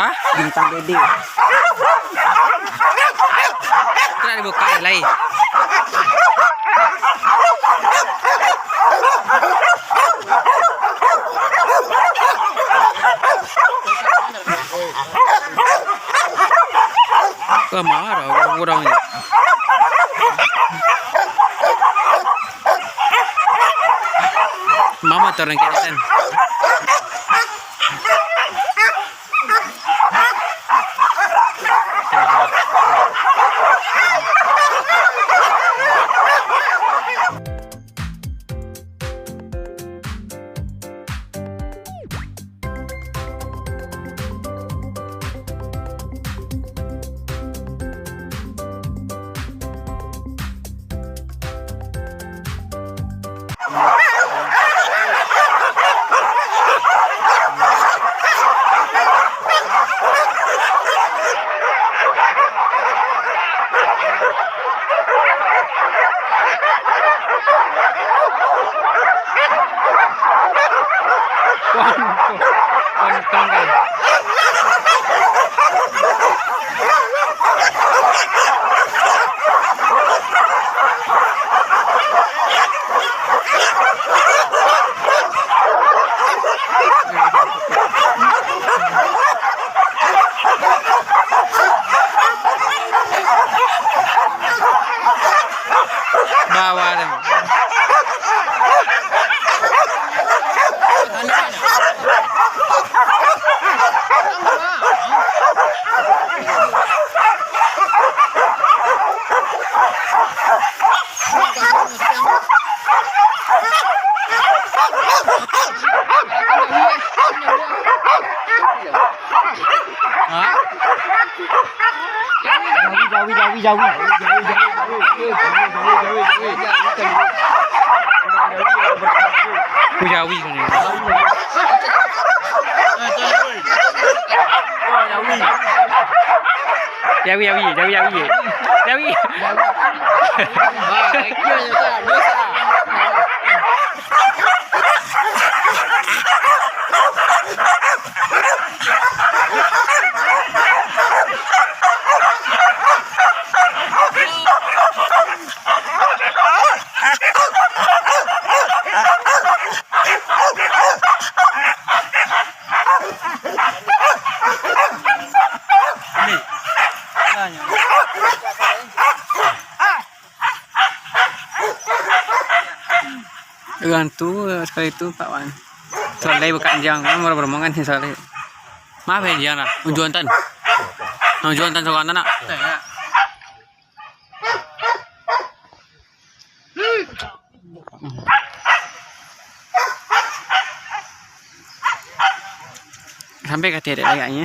Hah? Bintang Dede. Kena dibuka lagi. Kau marah kurang ni. Mama turun ke atas. Kontong. Bawa dem. Jauh. Kujawi ni. Jawi. Dengan tu sekali tu Pak Wan. Soalnya bukan jang, mau bermongan sih soalnya. Maaf ya jang lah, ujuan tan. Ujuan tan soal anak. Sampai ke tiada lagi.